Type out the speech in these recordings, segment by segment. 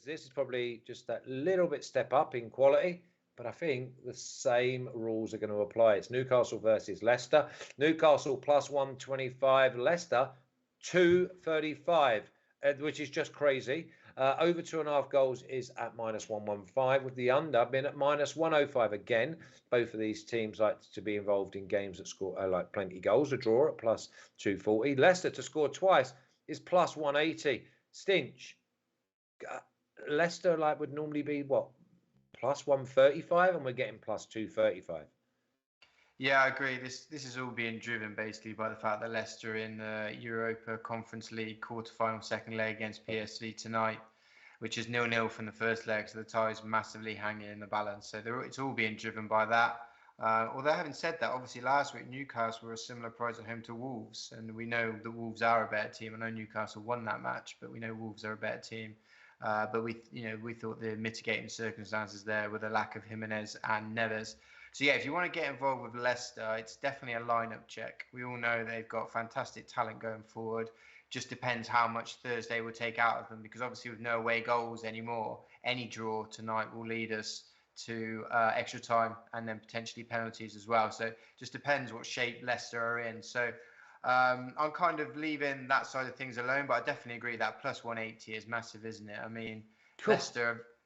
This is probably just that little bit step up in quality, but I think the same rules are going to apply. It's Newcastle versus Leicester. Newcastle plus 125, Leicester 235, which is just crazy. Over 2.5 goals is at minus 115, with the under being at minus 105. Again, both of these teams like to be involved in games that score like plenty goals. A draw at plus 240. Leicester to score twice is plus 180. Stinch. Leicester like would normally be what, plus 135, and we're getting plus 235. Yeah, I agree. This is all being driven basically by the fact that Leicester in the Europa Conference League quarter-final second leg against PSV tonight, which is 0-0 from the first leg, so the tie is massively hanging in the balance. So it's all being driven by that. Although having said that, obviously last week Newcastle were a similar price at home to Wolves, and we know the Wolves are a better team. I know Newcastle won that match, but we know Wolves are a better team. But we thought the mitigating circumstances there were the lack of Jimenez and Neves. So yeah, if you want to get involved with Leicester, it's definitely a lineup check. We all know they've got fantastic talent going forward. Just depends how much Thursday will take out of them, because obviously with no away goals anymore, any draw tonight will lead us to extra time and then potentially penalties as well. So just depends what shape Leicester are in. So I'm kind of leaving that side of things alone, but I definitely agree that plus 180 is massive, isn't it? I mean, cool.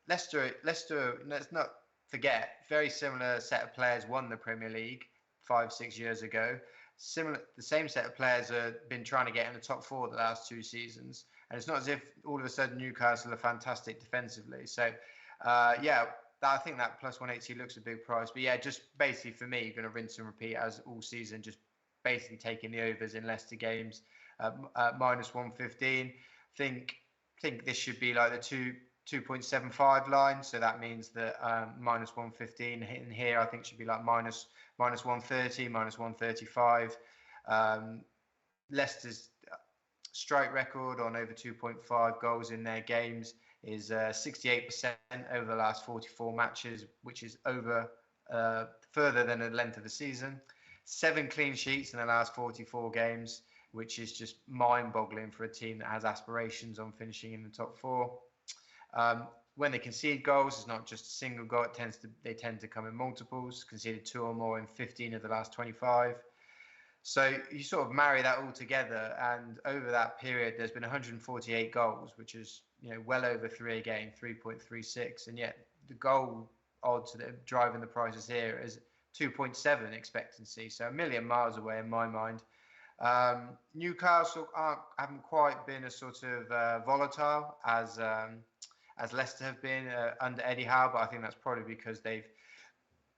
Leicester, let's not forget, very similar set of players won the Premier League 5-6 years ago. The same set of players have been trying to get in the top four the last 2 seasons, and it's not as if all of a sudden Newcastle are fantastic defensively. So I think that plus 180 looks a big price. But yeah, just basically for me, you're going to rinse and repeat as all season, just basically taking the overs in Leicester games at minus 115. Think this should be like the 2.75 line, so that means that minus 115 hitting here I think should be like minus 130, minus 135. Leicester's strike record on over 2.5 goals in their games is 68% over the last 44 matches, which is over further than the length of the season. 7 clean sheets in the last 44 games, which is just mind-boggling for a team that has aspirations on finishing in the top 4. When they concede goals, it's not just a single goal. They tend to come in multiples. Conceded 2 or more in 15 of the last 25. So you sort of marry that all together, and over that period, there's been 148 goals, which is well over 3 a game, 3.36, and yet the goal odds that are driving the prices here is 2.7 expectancy, so a million miles away in my mind. Newcastle haven't quite been as sort of volatile as Leicester have been under Eddie Howe, but I think that's probably because they've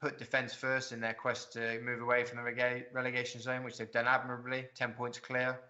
put defence first in their quest to move away from the relegation zone, which they've done admirably, 10 points clear.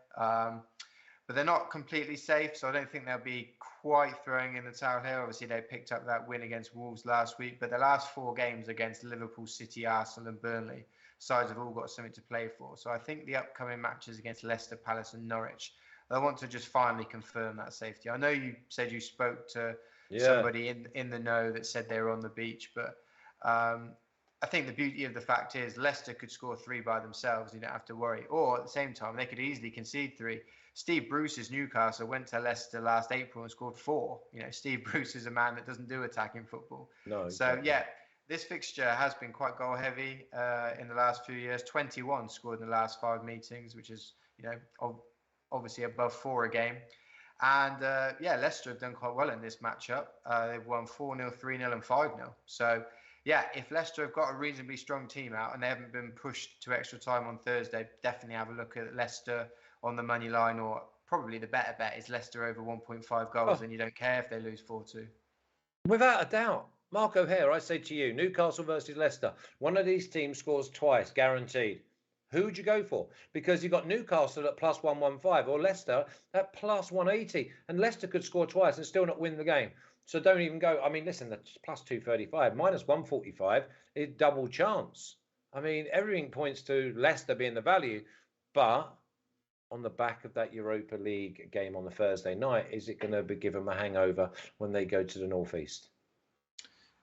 But they're not completely safe, so I don't think they'll be quite throwing in the towel here. Obviously, they picked up that win against Wolves last week, but the last 4 games against Liverpool, City, Arsenal and Burnley, sides have all got something to play for. So I think the upcoming matches against Leicester, Palace and Norwich, I want to just finally confirm that safety. I know you said you spoke to somebody in the know that said they were on the beach, but I think the beauty of the fact is Leicester could score 3 by themselves. You don't have to worry. Or at the same time, they could easily concede 3. Steve Bruce's Newcastle went to Leicester last April and scored 4. Steve Bruce is a man that doesn't do attacking football. No. So yeah, this fixture has been quite goal heavy in the last few years. 21 scored in the last 5 meetings, which is obviously above 4 a game. And Leicester have done quite well in this matchup. They've won 4-0, 3-0 and 5-0. So yeah, if Leicester have got a reasonably strong team out and they haven't been pushed to extra time on Thursday, definitely have a look at Leicester on the money line, or probably the better bet is Leicester over 1.5 goals, and you don't care if they lose 4-2. Without a doubt. Mark O'Hare, I say to you, Newcastle versus Leicester, one of these teams scores twice, guaranteed. Who would you go for? Because you've got Newcastle at plus 115 or Leicester at plus 180, and Leicester could score twice and still not win the game. So don't even go. I mean, listen, that's plus 235, minus 145 is double chance. I mean, everything points to Leicester being the value, but on the back of that Europa League game on the Thursday night, is it going to give them a hangover when they go to the Northeast?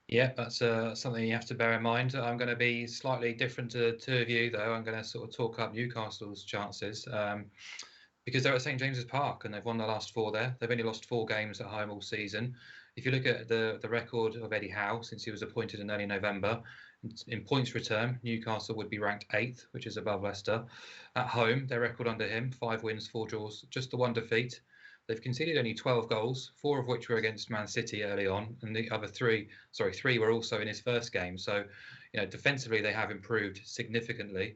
Yeah, that's something you have to bear in mind. I'm going to be slightly different to the 2 of you, though. I'm going to sort of talk up Newcastle's chances because they're at St James's Park and they've won the last 4 there. They've only lost 4 games at home all season. if you look at the record of Eddie Howe since he was appointed in early November, in points return, Newcastle would be ranked 8th, which is above Leicester. At home, their record under him, 5 wins, 4 draws, just the 1 defeat. They've conceded only 12 goals, 4 of which were against Man City early on, and the other 3 were also in his first game. So, defensively they have improved significantly.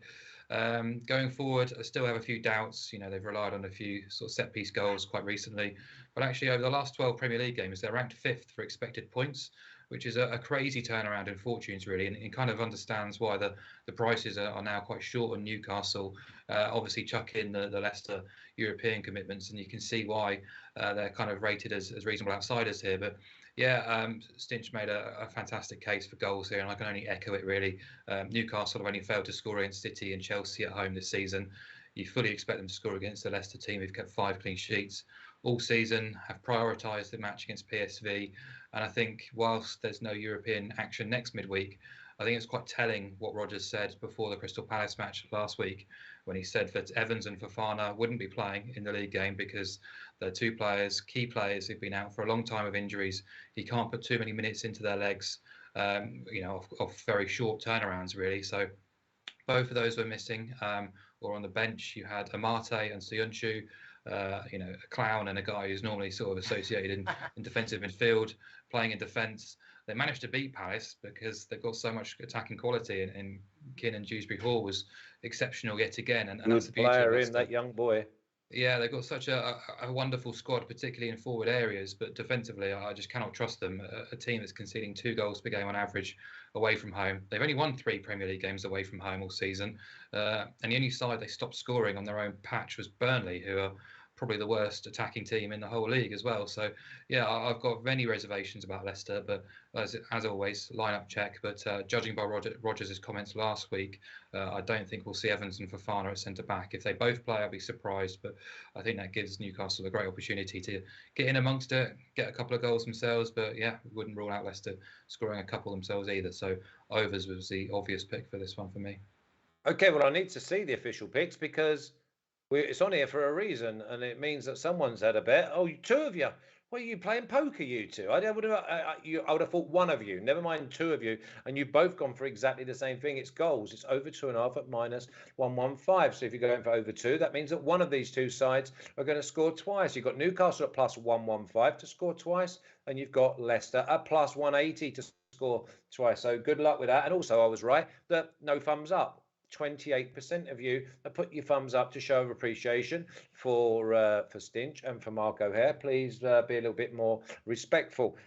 Going forward, I still have a few doubts. They've relied on a few sort of set-piece goals quite recently. But actually, over the last 12 Premier League games, they're ranked 5th for expected points, which is a crazy turnaround in fortunes, really. And it kind of understands why the prices are now quite short on Newcastle. Obviously, chuck in the Leicester European commitments, and you can see why they're kind of rated as reasonable outsiders here. But yeah, Stinch made a fantastic case for goals here, and I can only echo it, really. Newcastle have only failed to score against City and Chelsea at home this season. You fully expect them to score against the Leicester team who've kept 5 clean sheets all season, have prioritised the match against PSV. And I think whilst there's no European action next midweek, I think it's quite telling what Rodgers said before the Crystal Palace match last week, when he said that Evans and Fofana wouldn't be playing in the league game because they're 2 players, key players who've been out for a long time with injuries. He can't put too many minutes into their legs, of very short turnarounds, really. So both of those were missing, or on the bench you had Amate and Soyuncu, a clown and a guy who's normally sort of associated in defensive midfield, playing in defence. They managed to beat Palace because they've got so much attacking quality, and Keane and Dewsbury Hall was exceptional yet again. And that's the beauty of player in that young boy. Yeah, they've got such a wonderful squad, particularly in forward areas, but defensively, I just cannot trust them. A team that's conceding 2 goals per game on average away from home. They've only won 3 Premier League games away from home all season, and the only side they stopped scoring on their own patch was Burnley, who are probably the worst attacking team in the whole league as well. So yeah, I've got many reservations about Leicester, but as always, line-up check. But judging by Rodgers' comments last week, I don't think we'll see Evans and Fofana at centre-back. If they both play, I'll be surprised, but I think that gives Newcastle a great opportunity to get in amongst it, get a couple of goals themselves. But yeah, we wouldn't rule out Leicester scoring a couple themselves either. So overs was the obvious pick for this one for me. Okay, well, I need to see the official picks because it's on here for a reason, and it means that someone's had a bet. Oh, 2 of you. Well, you playing poker, you two? I would have thought 1 of you. Never mind 2 of you, and you've both gone for exactly the same thing. It's goals. It's over 2.5 at -115. So if you're going for over 2, that means that one of these 2 sides are going to score twice. You've got Newcastle at +115 to score twice, and you've got Leicester at +180 to score twice. So good luck with that. And also, I was right that no thumbs up. 28% of you have put your thumbs up to show of appreciation for Stinch and for Mark O'Hare. Please be a little bit more respectful.